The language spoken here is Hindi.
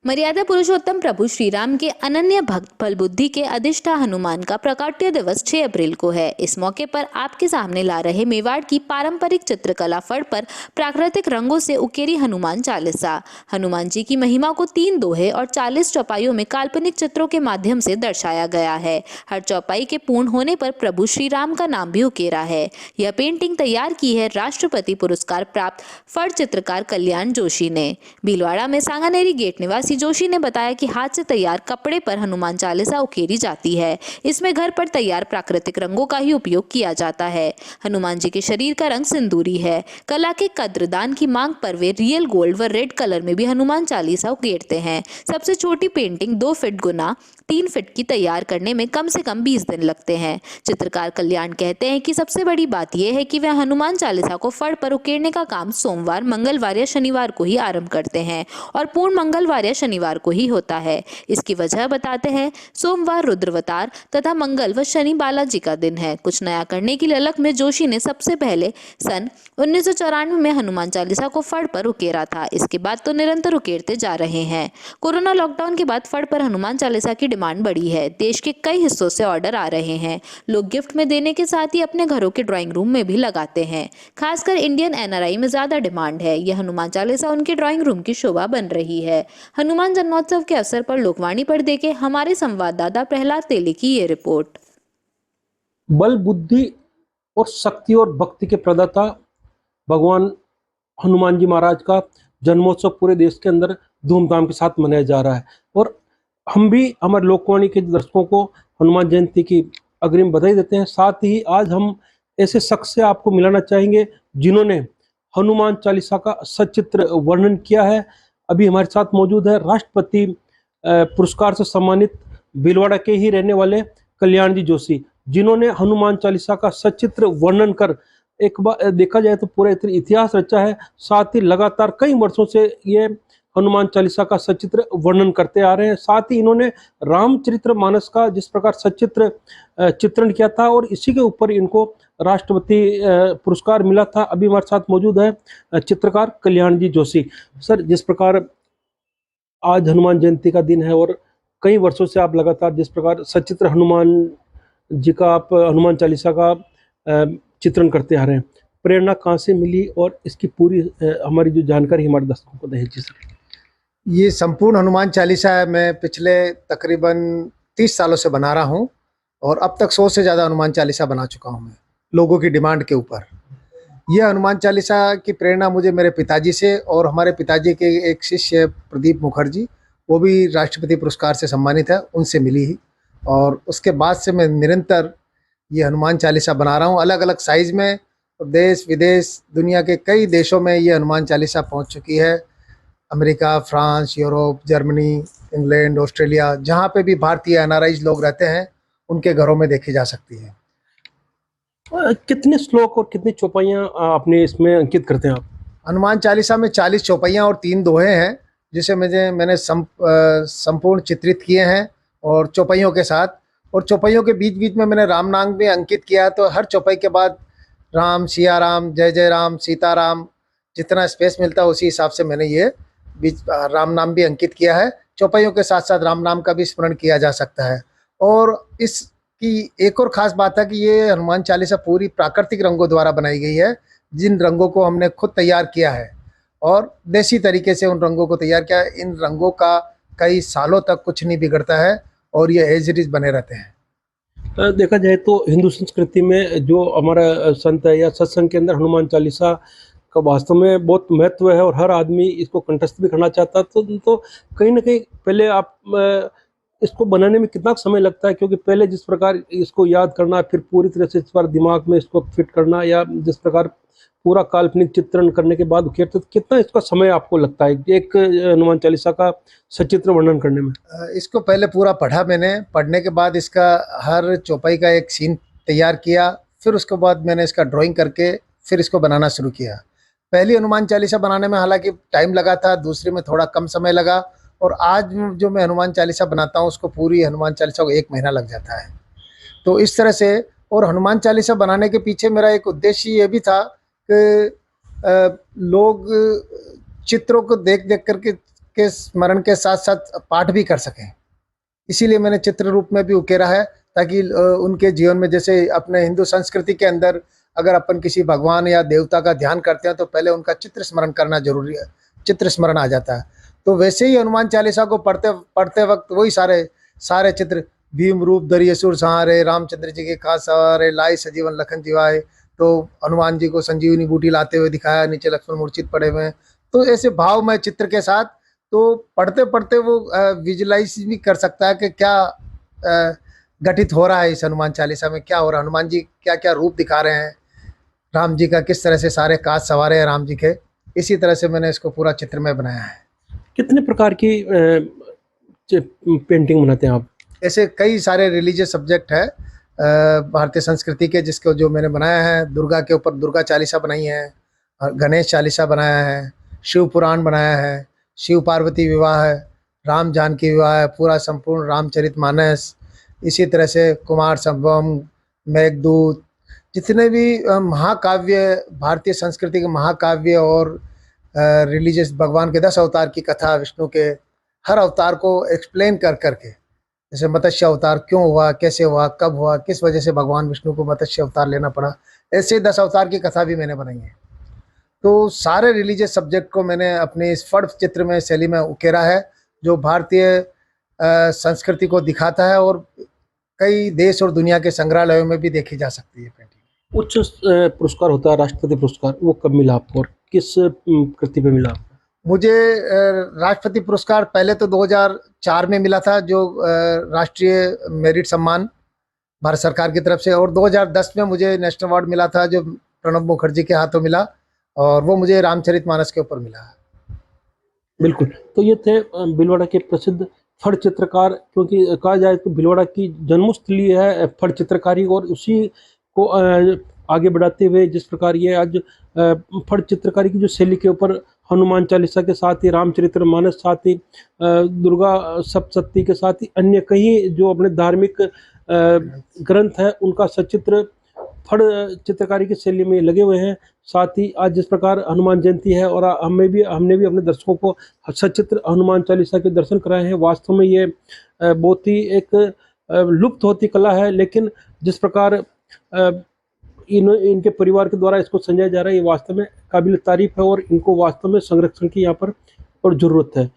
मर्यादा पुरुषोत्तम प्रभु श्री राम के अनन्य भक्त बल बुद्धि के अधिष्ठा हनुमान का प्राकट्य दिवस 6 अप्रैल को है। इस मौके पर आपके सामने ला रहे मेवाड़ की पारंपरिक चित्रकला फड़ पर प्राकृतिक रंगों से उकेरी हनुमान चालीसा। हनुमान जी की महिमा को 3 दोहे और 40 चौपाइयों में काल्पनिक चित्रों के माध्यम से दर्शाया गया है। हर चौपाई के पूर्ण होने पर प्रभु श्री राम का नाम भी उकेरा है। यह पेंटिंग तैयार की है राष्ट्रपति पुरस्कार प्राप्त फड़ चित्रकार कल्याण जोशी ने। भीलवाड़ा में सांगानेरी गेट निवासी जोशी ने बताया कि हाथ से तैयार कपड़े पर हनुमान चालीसा उकेरी जाती है। इसमें घर पर तैयार प्राकृतिक रंगों का ही उपयोग किया जाता है। हनुमान जी के शरीर का रंग सिंदूरी है। कला के कद्रदान की मांग पर वे रियल गोल्ड व रेड कलर में भी हनुमान चालीसा उकेरते हैं। सबसे छोटी पेंटिंग 2 फीट गुना 3 फीट की तैयार करने में कम से कम 20 दिन लगते हैं। चित्रकार कल्याण कहते हैं कि सबसे बड़ी बात यह है कि वह हनुमान चालीसा को फड़ पर उकेरने का काम सोमवार, मंगलवार या शनिवार को ही आरंभ करते हैं और पूर्ण मंगलवार या शनिवार को ही होता है। इसकी वजह बताते हैं, सोमवार रुद्रवतार तथा मंगल व शनि बालाजी का दिन है। कुछ नया करने की ललक में जोशी ने सबसे पहले सन 1994 में हनुमान चालीसा को फड़ पर उकेरा था। इसके बाद तो निरंतर उकेरते जा रहे हैं। कोरोना लॉकडाउन के बाद फड़ पर हनुमान चालीसा की डिमांड बढ़ी है। देश के कई हिस्सों से ऑर्डर आ रहे हैं। लोग गिफ्ट में देने के साथ ही अपने घरों के ड्राइंग रूम में भी लगाते हैं। खासकर इंडियन एनआरआई में ज्यादा डिमांड है। यह हनुमान चालीसा उनके ड्राइंग रूम की शोभा बन रही है। हनुमान जन्मोत्सव के अवसर पर लोकवाणी पर देखे हमारे संवाददाता प्रहलाद तेली की ये रिपोर्ट। बल बुद्धि और शक्ति और भक्ति के प्रदाता भगवान हनुमान जी महाराज का जन्मोत्सव पूरे देश के अंदर धूमधाम के साथ मनाया जा रहा है और हम भी हमारे लोकवाणी के दर्शकों को हनुमान जयंती की अग्रिम बधाई देते हैं। साथ ही आज हम ऐसे शख्स से आपको मिलाना चाहेंगे जिन्होंने हनुमान चालीसा का सचित्र वर्णन किया है। अभी हमारे साथ मौजूद है राष्ट्रपति पुरस्कार से सम्मानित भीलवाड़ा के ही रहने वाले कल्याण जी जोशी, जिन्होंने हनुमान चालीसा का सचित्र वर्णन कर एक बार देखा जाए तो पूरा इतिहास रचा है। साथ ही लगातार कई वर्षों से ये हनुमान चालीसा का सचित्र वर्णन करते आ रहे हैं। साथ ही इन्होंने रामचरितमानस का जिस प्रकार सचित्र चित्रण किया था और इसी के ऊपर इनको राष्ट्रपति पुरस्कार मिला था। अभी हमारे साथ मौजूद है चित्रकार कल्याण जी जोशी। सर, जिस प्रकार आज हनुमान जयंती का दिन है और कई वर्षों से आप लगातार जिस प्रकार सचित्र हनुमान जी का आप हनुमान चालीसा का चित्रण करते आ रहे हैं, प्रेरणा कहाँ से मिली और इसकी पूरी हमारी जो जानकारी हमारे दर्शकों को दीजिए सर। ये संपूर्ण हनुमान चालीसा है, मैं पिछले तकरीबन 30 सालों से बना रहा हूँ और अब तक 100 से ज़्यादा हनुमान चालीसा बना चुका हूँ मैं, लोगों की डिमांड के ऊपर। यह हनुमान चालीसा की प्रेरणा मुझे मेरे पिताजी से और हमारे पिताजी के एक शिष्य प्रदीप मुखर्जी, वो भी राष्ट्रपति पुरस्कार से सम्मानित है, उनसे मिली ही। और उसके बाद से मैं निरंतर ये हनुमान चालीसा बना रहा हूँ अलग अलग साइज़ में। देश विदेश दुनिया के कई देशों में ये हनुमान चालीसा पहुँच चुकी है। America, France, Europe, Germany, England, Australia, जहाँ पे भी भारतीय एनआरआईज लोग रहते हैं उनके घरों में देखी जा सकती है। कितने श्लोक और कितनी चौपाइयाँ आपने इसमें अंकित करते हैं आप? हनुमान चालीसा में 40 चौपाइयाँ और 3 दोहे हैं, जिसे मैंने संपूर्ण चित्रित किए हैं और चौपाइयों के साथ। और चौपाइयों के बीच बीच में मैंने राम नाम भी अंकित किया है। तो हर चौपाई के बाद राम, सिया राम, जय जय राम, सीता राम, जितना स्पेस मिलता है उसी हिसाब से मैंने ये बीच राम नाम भी अंकित किया है। चौपाइयों के साथ साथ राम नाम का भी स्मरण किया जा सकता है। और इसकी एक और ख़ास बात है कि ये हनुमान चालीसा पूरी प्राकृतिक रंगों द्वारा बनाई गई है, जिन रंगों को हमने खुद तैयार किया है और देसी तरीके से उन रंगों को तैयार किया है। इन रंगों का कई सालों तक कुछ नहीं बिगड़ता है और ये एज इट इज़ बने रहते हैं। देखा जाए तो हिंदू संस्कृति में जो हमारा संत है या सत्संग के अंदर हनुमान चालीसा का वास्तव में बहुत महत्व है और हर आदमी इसको कंठस्थ भी करना चाहता है। तो कहीं ना कहीं पहले आप इसको बनाने में कितना समय लगता है, क्योंकि पहले जिस प्रकार इसको याद करना, फिर पूरी तरह से इस बार दिमाग में इसको फिट करना, या जिस प्रकार पूरा काल्पनिक चित्रण करने के बाद उकेरते, तो कितना इसका समय आपको लगता है एक हनुमान चालीसा का सचित्र वर्णन करने में? इसको पहले पूरा पढ़ा मैंने, पढ़ने के बाद इसका हर चौपाई का एक सीन तैयार किया, फिर उसके बाद मैंने इसका ड्राइंग करके फिर इसको बनाना शुरू किया। पहली हनुमान चालीसा बनाने में हालांकि टाइम लगा था, दूसरे में थोड़ा कम समय लगा, और आज जो मैं हनुमान चालीसा बनाता हूँ उसको पूरी हनुमान चालीसा को 1 महीना लग जाता है। तो इस तरह से, और हनुमान चालीसा बनाने के पीछे मेरा एक उद्देश्य ये भी था कि लोग चित्रों को देख देख करके के स्मरण के साथ साथ पाठ भी कर सकें। इसीलिए मैंने चित्र रूप में भी उकेरा है, ताकि उनके जीवन में, जैसे अपने हिंदू संस्कृति के अंदर अगर अपन किसी भगवान या देवता का ध्यान करते हैं तो पहले उनका चित्र स्मरण करना जरूरी है, चित्र स्मरण आ जाता है। तो वैसे ही हनुमान चालीसा को पढ़ते पढ़ते वक्त वही सारे चित्र, भीम रूप धरि असुर संहारे, रामचंद्र जी के काज सवारे, लाई सजीवन लखन जिवाए, तो हनुमान जी को संजीवनी बूटी लाते हुए दिखाया, नीचे लक्ष्मण मूर्छित पड़े हुए हैं। तो ऐसे भावमय चित्र के साथ तो पढ़ते पढ़ते वो विजुलाइज भी कर सकता है कि क्या घटित हो रहा है इस हनुमान चालीसा में, क्या हो रहा है, हनुमान जी क्या क्या रूप दिखा रहे हैं, राम जी का किस तरह से सारे काज सवारे हैं राम जी के। इसी तरह से मैंने इसको पूरा चित्र में बनाया है। कितने प्रकार की पेंटिंग बनाते हैं आप? ऐसे कई सारे रिलीजियस सब्जेक्ट है भारतीय संस्कृति के, जिसको जो मैंने बनाया है। दुर्गा के ऊपर दुर्गा चालीसा बनाई है, और गणेश चालीसा बनाया है, शिव पुराण बनाया है, शिव पार्वती विवाह है, राम जानकी विवाह है, पूरा संपूर्ण रामचरितमानस, इसी तरह से कुमार संभवम, मेघदूत, जितने भी महाकाव्य, भारतीय संस्कृति के महाकाव्य और रिलीजियस भगवान के 10 अवतार की कथा, विष्णु के हर अवतार को एक्सप्लेन कर करके, जैसे मत्स्य अवतार क्यों हुआ, कैसे हुआ, कब हुआ, किस वजह से भगवान विष्णु को मत्स्य अवतार लेना पड़ा, ऐसे 10 अवतार की कथा भी मैंने बनाई है। तो सारे रिलीजियस सब्जेक्ट को मैंने अपने इस फड़ चित्र में शैली में उकेरा है, जो भारतीय संस्कृति को दिखाता है और कई देश और दुनिया के संग्रहालयों में भी देखी जा सकती है पेंटिंग। उच्च पुरस्कार होता है राष्ट्रपति पुरस्कार, वो कब मिला आपको और किस कृति पे मिला? मुझे राष्ट्रपति पुरस्कार पहले तो 2004 में मिला था, जो राष्ट्रीय मेरिट सम्मान भारत सरकार की तरफ से, और 2010 में मुझे नेशनल अवार्ड मिला था, जो प्रणब मुखर्जी के हाथों मिला, और वो मुझे रामचरितमानस के ऊपर मिला। बिल्कुल। तो ये थे भीलवाड़ा के प्रसिद्ध फड़ चित्रकार, क्योंकि कहा जाए तो भीलवाड़ा की जन्मस्थली है फड़ चित्रकारी, और उसी को आगे बढ़ाते हुए जिस प्रकार ये आज फड़ चित्रकारी की जो शैली के ऊपर हनुमान चालीसा के साथ ही रामचरितमानस, साथ ही दुर्गा सप्तशती के साथ ही अन्य कई जो अपने धार्मिक ग्रंथ हैं उनका सचित्र फड़ चित्रकारी की शैली में लगे हुए हैं। साथ ही आज जिस प्रकार हनुमान जयंती है और हमने भी अपने दर्शकों को सचित्र हनुमान चालीसा के दर्शन कराए हैं। वास्तव में ये बहुत ही एक लुप्त होती कला है, लेकिन जिस प्रकार इनके परिवार के द्वारा इसको संजाया जा रहा है, ये वास्तव में काबिल तारीफ है और इनको वास्तव में संरक्षण की यहाँ पर और ज़रूरत है।